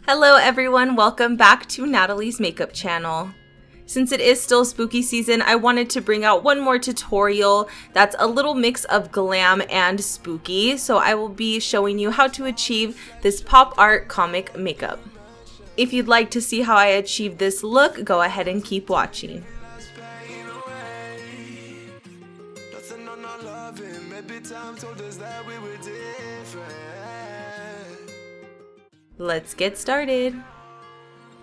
Hello everyone, welcome back to Natalie's makeup channel. Since it is still spooky season, I wanted to bring out one more tutorial that's a little mix of glam and spooky, so I will be showing you how to achieve this pop art comic makeup. If you'd like to see how I achieved this look, go ahead and keep watching. Let's get started.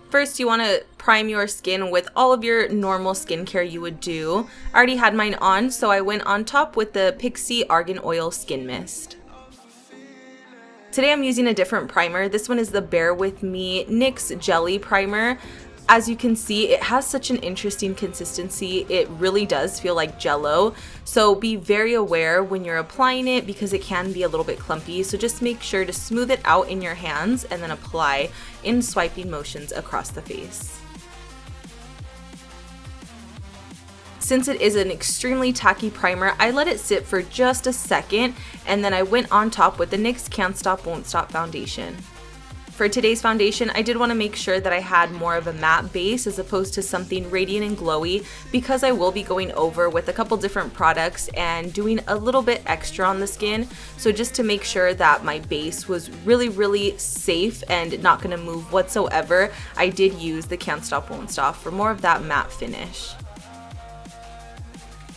First, you want to prime your skin with all of your normal skincare you would do. I already had mine on, so I went on top with the Pixi Argan Oil Skin Mist. Today I'm using a different primer. This one is the Bear With Me NYX Jelly Primer. As you can see, it has such an interesting consistency. It really does feel like Jell-O. So be very aware when you're applying it because it can be a little bit clumpy. So just make sure to smooth it out in your hands and then apply in swiping motions across the face. Since it is an extremely tacky primer, I let it sit for just a second and then I went on top with the NYX Can't Stop Won't Stop foundation. For today's foundation, I did want to make sure that I had more of a matte base as opposed to something radiant and glowy because I will be going over with a couple different products and doing a little bit extra on the skin. So just to make sure that my base was really safe and not going to move whatsoever, I did use the Can't Stop Won't Stop for more of that matte finish.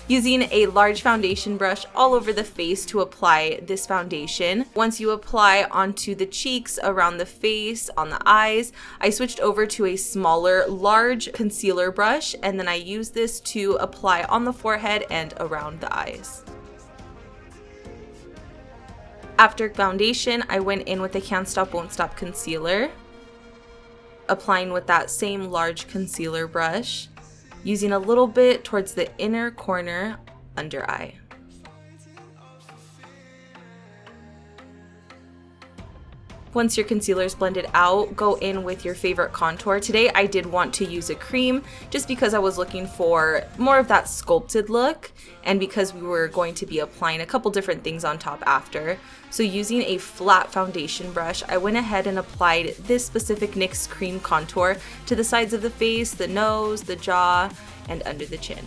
Using a large foundation brush all over the face to apply this foundation. Once you apply onto the cheeks, around the face, on the eyes, I switched over to a smaller, large concealer brush, and then I use this to apply on the forehead and around the eyes. After foundation, I went in with the Can't Stop Won't Stop concealer, applying with that same large concealer brush, using a little bit towards the inner corner under eye. Once your concealer is blended out, go in with your favorite contour. Today I did want to use a cream just because I was looking for more of that sculpted look and because we were going to be applying a couple different things on top after. So using a flat foundation brush, I went ahead and applied this specific NYX cream contour to the sides of the face, the nose, the jaw, and under the chin.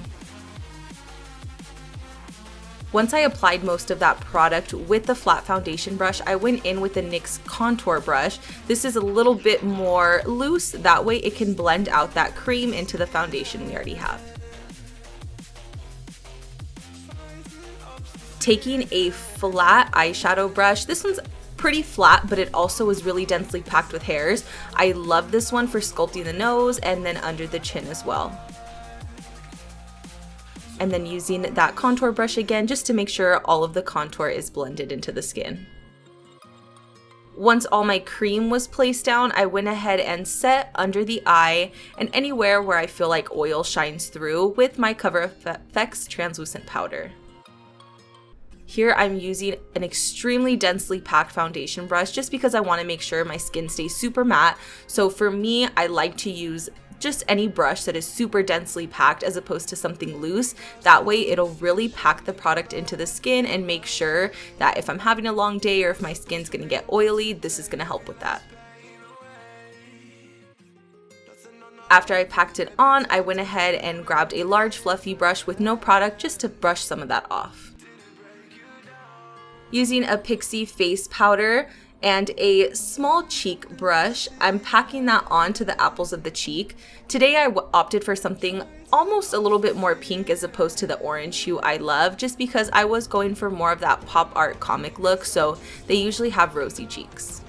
Once I applied most of that product with the flat foundation brush, I went in with the NYX contour brush. This is a little bit more loose, that way it can blend out that cream into the foundation we already have. Taking a flat eyeshadow brush, this one's pretty flat, but it also is really densely packed with hairs. I love this one for sculpting the nose and then under the chin as well. And then using that contour brush again just to make sure all of the contour is blended into the skin. Once all my cream was placed down, I went ahead and set under the eye and anywhere where I feel like oil shines through with my Cover FX translucent powder. Here I'm using an extremely densely packed foundation brush just because I want to make sure my skin stays super matte. So for me, I like to use just any brush that is super densely packed as opposed to something loose. That way it'll really pack the product into the skin and make sure that if I'm having a long day or if my skin's gonna get oily, this is gonna help with that. After I packed it on, I went ahead and grabbed a large fluffy brush with no product just to brush some of that off. Using a Pixi face powder and a small cheek brush, I'm packing that onto the apples of the cheek. Today I opted for something almost a little bit more pink as opposed to the orange hue I love, just because I was going for more of that pop art comic look, so they usually have rosy cheeks.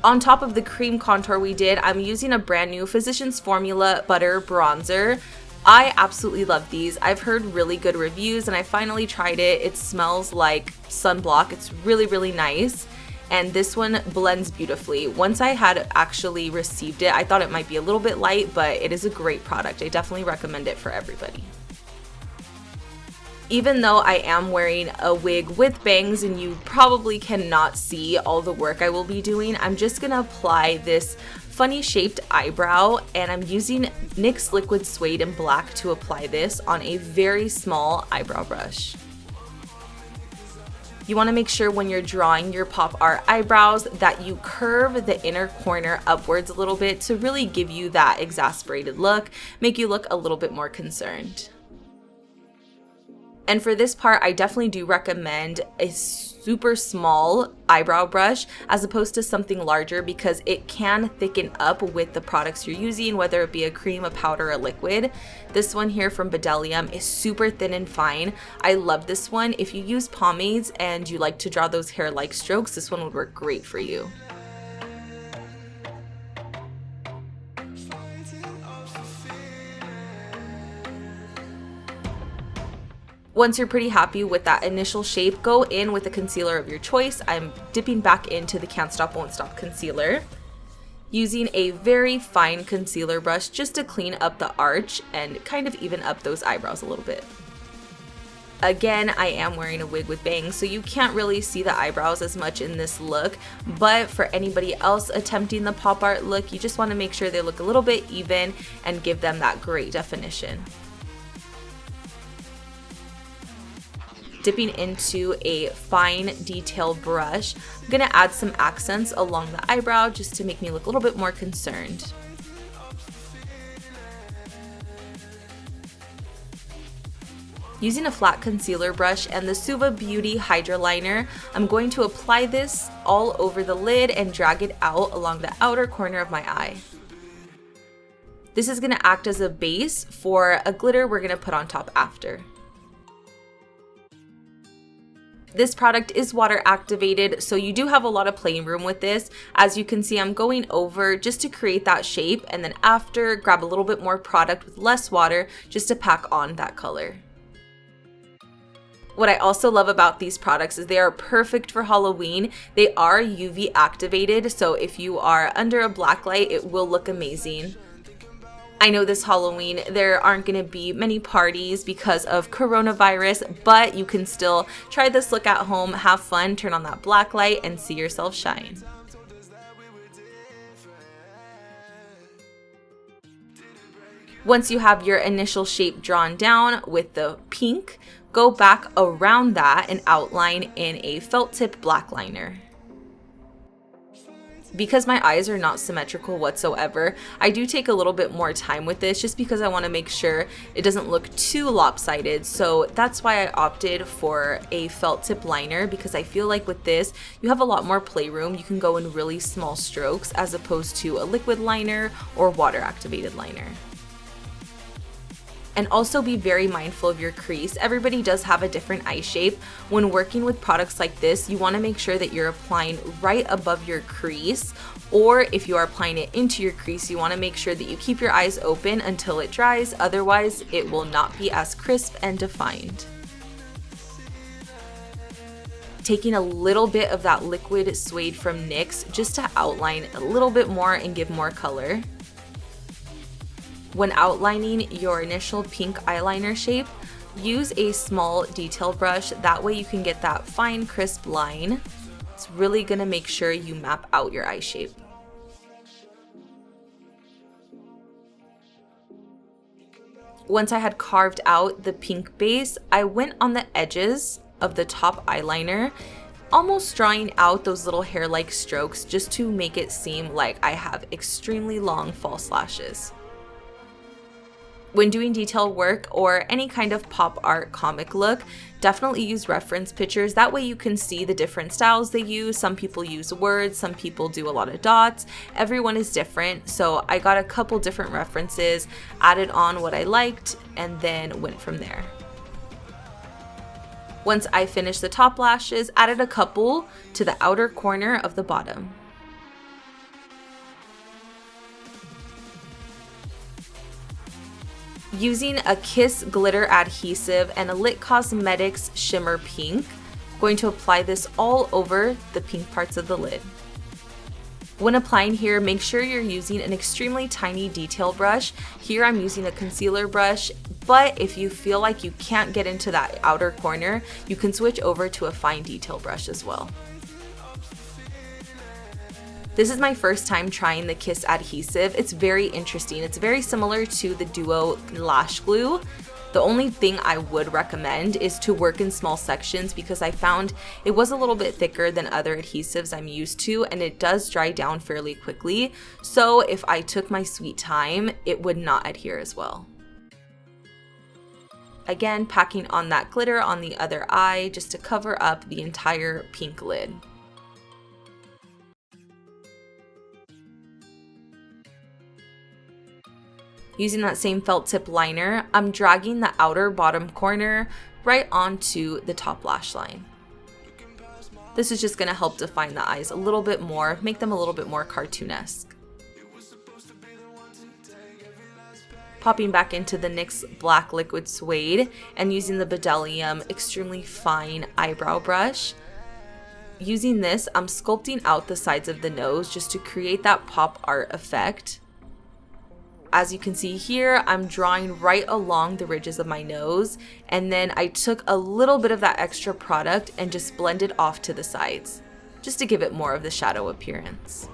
On top of the cream contour we did, I'm using a brand new Physicians Formula Butter Bronzer. I absolutely love these. I've heard really good reviews and I finally tried it. It smells like sunblock. It's really nice. And this one blends beautifully. Once I had actually received it, I thought it might be a little bit light, but it is a great product. I definitely recommend it for everybody. Even though I am wearing a wig with bangs and you probably cannot see all the work I will be doing, I'm just gonna apply this funny shaped eyebrow and I'm using NYX Liquid Suede in black to apply this on a very small eyebrow brush. You want to make sure when you're drawing your pop art eyebrows that you curve the inner corner upwards a little bit to really give you that exasperated look, make you look a little bit more concerned. And for this part, I definitely do recommend a super small eyebrow brush as opposed to something larger because it can thicken up with the products you're using, whether it be a cream, a powder, a liquid. This one here from Bdellium is super thin and fine. I love this one. If you use pomades and you like to draw those hair-like strokes, this one would work great for you. Once you're pretty happy with that initial shape, go in with a concealer of your choice. I'm dipping back into the Can't Stop Won't Stop concealer, using a very fine concealer brush just to clean up the arch and kind of even up those eyebrows a little bit. Again, I am wearing a wig with bangs, so you can't really see the eyebrows as much in this look, but for anybody else attempting the pop art look, you just want to make sure they look a little bit even and give them that great definition. Dipping into a fine detail brush, I'm gonna add some accents along the eyebrow just to make me look a little bit more concerned. Using a flat concealer brush and the Suva Beauty Hydra Liner, I'm going to apply this all over the lid and drag it out along the outer corner of my eye. This is gonna act as a base for a glitter we're gonna put on top after. This product is water activated, so you do have a lot of playing room with this. As you can see, I'm going over just to create that shape, and then after, grab a little bit more product with less water just to pack on that color. What I also love about these products is they are perfect for Halloween. They are UV activated, so if you are under a black light, it will look amazing. I know this Halloween there aren't going to be many parties because of coronavirus, but you can still try this look at home, have fun, turn on that black light, and see yourself shine. Once you have your initial shape drawn down with the pink, go back around that and outline in a felt tip black liner. Because my eyes are not symmetrical whatsoever, I do take a little bit more time with this just because I want to make sure it doesn't look too lopsided. So that's why I opted for a felt tip liner, because I feel like with this, you have a lot more playroom. You can go in really small strokes as opposed to a liquid liner or water activated liner. And also be very mindful of your crease. Everybody does have a different eye shape. When working with products like this, you want to make sure that you're applying right above your crease, or if you are applying it into your crease, you want to make sure that you keep your eyes open until it dries. Otherwise, it will not be as crisp and defined. Taking a little bit of that liquid Suede from NYX just to outline a little bit more and give more color. When outlining your initial pink eyeliner shape, use a small detail brush. That way you can get that fine, crisp line. It's really gonna make sure you map out your eye shape. Once I had carved out the pink base, I went on the edges of the top eyeliner, almost drawing out those little hair-like strokes just to make it seem like I have extremely long false lashes. When doing detail work or any kind of pop art comic look, definitely use reference pictures. That way you can see the different styles they use. Some people use words, some people do a lot of dots. Everyone is different. So I got a couple different references, added on what I liked, and then went from there. Once I finished the top lashes, added a couple to the outer corner of the bottom. Using a Kiss glitter adhesive and a Lit Cosmetics shimmer pink, I'm going to apply this all over the pink parts of the lid. When applying here, make sure you're using an extremely tiny detail brush. Here I'm using a concealer brush, but if you feel like you can't get into that outer corner, you can switch over to a fine detail brush as well. This is my first time trying the Kiss adhesive. It's very interesting. It's very similar to the Duo lash glue. The only thing I would recommend is to work in small sections because I found it was a little bit thicker than other adhesives I'm used to, and it does dry down fairly quickly. So if I took my sweet time, it would not adhere as well. Again, packing on that glitter on the other eye just to cover up the entire pink lid. Using that same felt tip liner, I'm dragging the outer bottom corner right onto the top lash line. This is just going to help define the eyes a little bit more, make them a little bit more cartoonesque. Popping back into the NYX Black Liquid Suede and using the Bdellium extremely fine eyebrow brush. Using this, I'm sculpting out the sides of the nose just to create that pop art effect. As you can see here, I'm drawing right along the ridges of my nose, and then I took a little bit of that extra product and just blended off to the sides, just to give it more of the shadow appearance.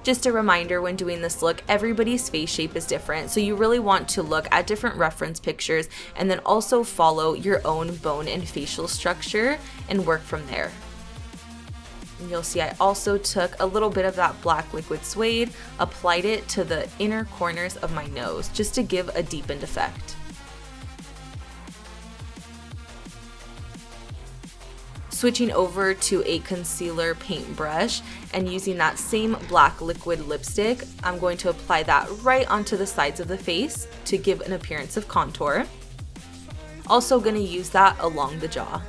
Just a reminder, when doing this look, everybody's face shape is different, so you really want to look at different reference pictures and then also follow your own bone and facial structure and work from there. And you'll see I also took a little bit of that black liquid suede, applied it to the inner corners of my nose just to give a deepened effect. Switching over to a concealer paintbrush and using that same black liquid lipstick, I'm going to apply that right onto the sides of the face to give an appearance of contour. Also going to use that along the jaw.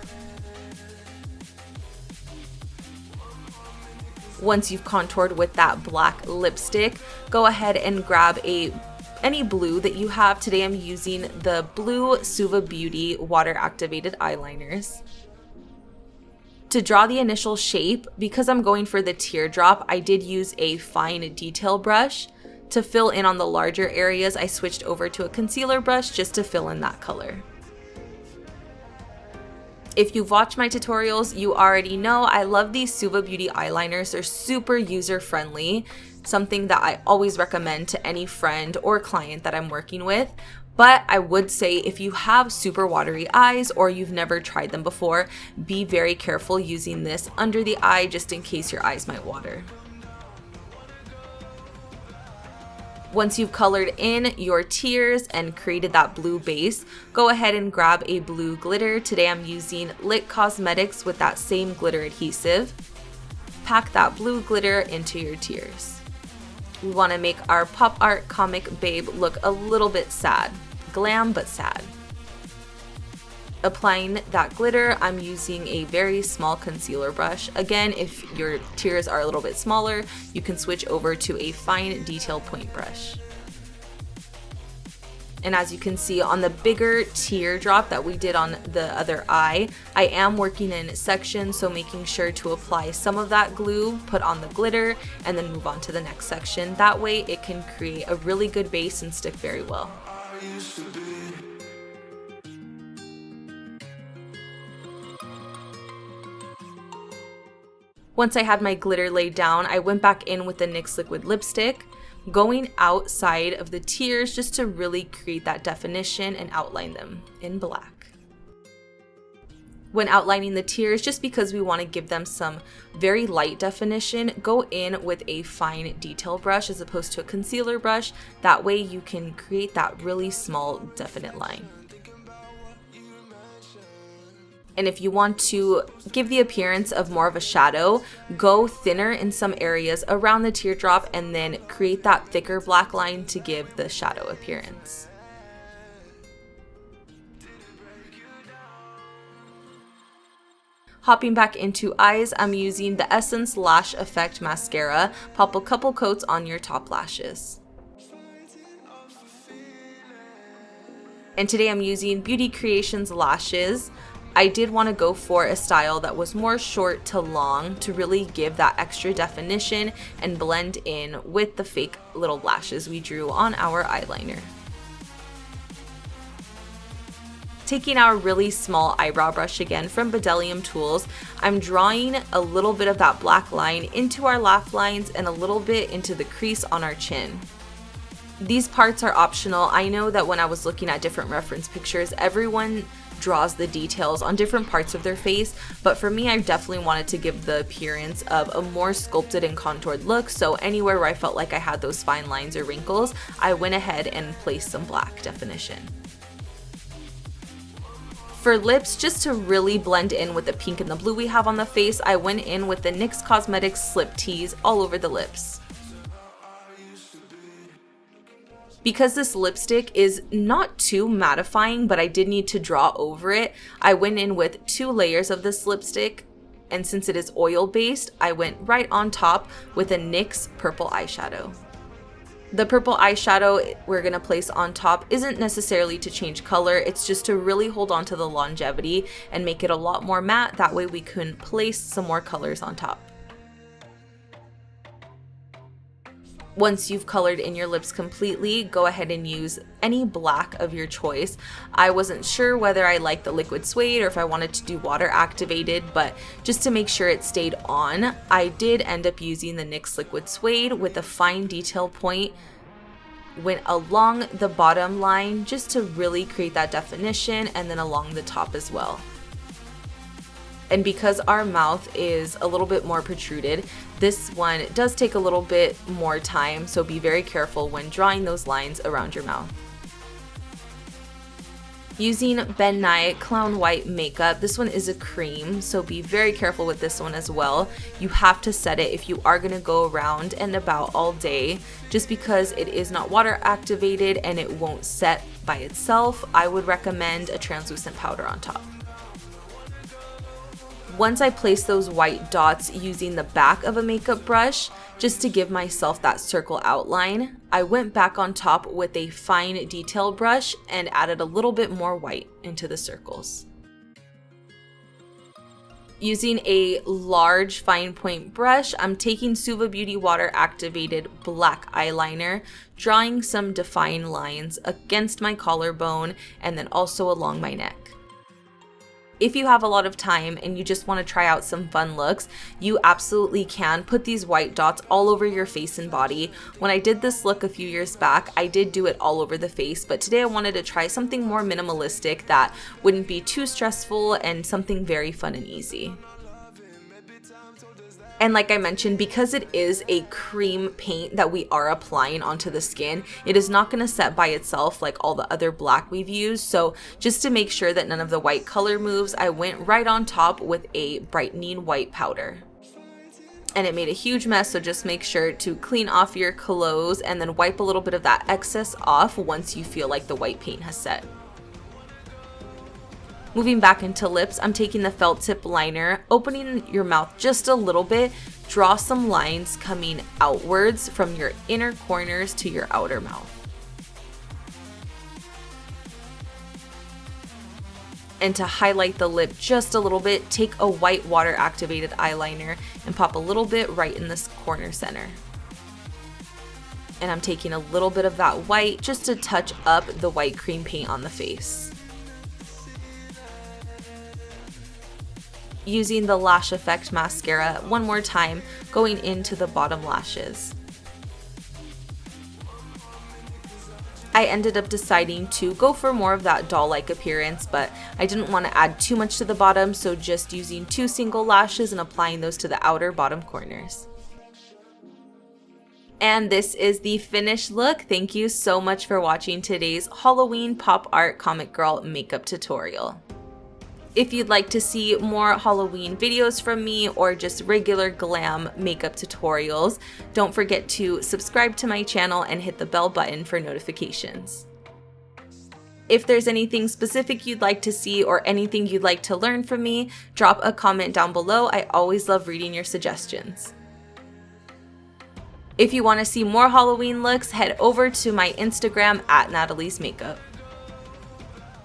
Once you've contoured with that black lipstick, go ahead and grab any blue that you have. Today I'm using the blue Suva Beauty water activated eyeliners. To draw the initial shape, because I'm going for the teardrop, I did use a fine detail brush. To fill in on the larger areas, I switched over to a concealer brush just to fill in that color. If you've watched my tutorials, you already know I love these Suva Beauty eyeliners. They're super user-friendly, something that I always recommend to any friend or client that I'm working with. But I would say if you have super watery eyes or you've never tried them before, be very careful using this under the eye just in case your eyes might water. Once you've colored in your tears and created that blue base, go ahead and grab a blue glitter. Today I'm using Lit Cosmetics with that same glitter adhesive. Pack that blue glitter into your tears. We want to make our pop art comic babe look a little bit sad. Glam but sad. Applying that glitter, I'm using a very small concealer brush. Again, if your tears are a little bit smaller, you can switch over to a fine detail point brush. And as you can see on the bigger teardrop that we did on the other eye, I am working in sections, so making sure to apply some of that glue, put on the glitter, and then move on to the next section. That way it can create a really good base and stick very well. Once I had my glitter laid down, I went back in with the NYX liquid lipstick, going outside of the tears just to really create that definition and outline them in black. When outlining the tears, just because we want to give them some very light definition, go in with a fine detail brush as opposed to a concealer brush. That way you can create that really small definite line. And if you want to give the appearance of more of a shadow, go thinner in some areas around the teardrop and then create that thicker black line to give the shadow appearance. Hopping back into eyes, I'm using the Essence Lash Effect Mascara. Pop a couple coats on your top lashes. And today I'm using Beauty Creations lashes. I did want to go for a style that was more short to long to really give that extra definition and blend in with the fake little lashes we drew on our eyeliner. Taking our really small eyebrow brush again from Bdellium Tools, I'm drawing a little bit of that black line into our laugh lines and a little bit into the crease on our chin. These parts are optional. I know that when I was looking at different reference pictures, everyone draws the details on different parts of their face, but for me, I definitely wanted to give the appearance of a more sculpted and contoured look, so anywhere where I felt like I had those fine lines or wrinkles, I went ahead and placed some black definition. For lips, just to really blend in with the pink and the blue we have on the face, I went in with the NYX Cosmetics Slip Tease all over the lips. Because this lipstick is not too mattifying, but I did need to draw over it, I went in with 2 layers of this lipstick, and since it is oil based, I went right on top with a NYX purple eyeshadow. The purple eyeshadow we're going to place on top isn't necessarily to change color, it's just to really hold on to the longevity and make it a lot more matte, that way we can place some more colors on top. Once you've colored in your lips completely, go ahead and use any black of your choice. I wasn't sure whether I liked the liquid suede or if I wanted to do water activated, but just to make sure it stayed on, I did end up using the NYX liquid suede with a fine detail point, went along the bottom line just to really create that definition, and then along the top as well. And because our mouth is a little bit more protruded, this one does take a little bit more time, so be very careful when drawing those lines around your mouth. Using Ben Nye Clown White makeup, this one is a cream, so be very careful with this one as well. You have to set it if you are going to go around and about all day. Just because it is not water activated and it won't set by itself, I would recommend a translucent powder on top. Once I place those white dots using the back of a makeup brush, just to give myself that circle outline, I went back on top with a fine detail brush and added a little bit more white into the circles. Using a large fine point brush, I'm taking Suva Beauty Water Activated Black Eyeliner, drawing some defined lines against my collarbone and then also along my neck. If you have a lot of time and you just want to try out some fun looks, you absolutely can put these white dots all over your face and body. When I did this look a few years back, I did do it all over the face, but today I wanted to try something more minimalistic that wouldn't be too stressful and something very fun and easy. And like I mentioned, because it is a cream paint that we are applying onto the skin, it is not going to set by itself like all the other black we've used. So just to make sure that none of the white color moves, I went right on top with a brightening white powder. And it made a huge mess, so just make sure to clean off your clothes and then wipe a little bit of that excess off once you feel like the white paint has set. Moving back into lips, I'm taking the felt tip liner, opening your mouth just a little bit, draw some lines coming outwards from your inner corners to your outer mouth. And to highlight the lip just a little bit, take a white water activated eyeliner and pop a little bit right in this corner center. And I'm taking a little bit of that white just to touch up the white cream paint on the face. Using the Lash Effect mascara one more time, going into the bottom lashes. I ended up deciding to go for more of that doll-like appearance, but I didn't want to add too much to the bottom, so just using 2 single lashes and applying those to the outer bottom corners. And this is the finished look. Thank you so much for watching today's Halloween pop art comic girl makeup tutorial. If you'd like to see more Halloween videos from me or just regular glam makeup tutorials, don't forget to subscribe to my channel and hit the bell button for notifications. If there's anything specific you'd like to see or anything you'd like to learn from me, drop a comment down below. I always love reading your suggestions. If you want to see more Halloween looks, head over to my Instagram @Natalie'sMakeup.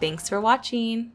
Thanks for watching.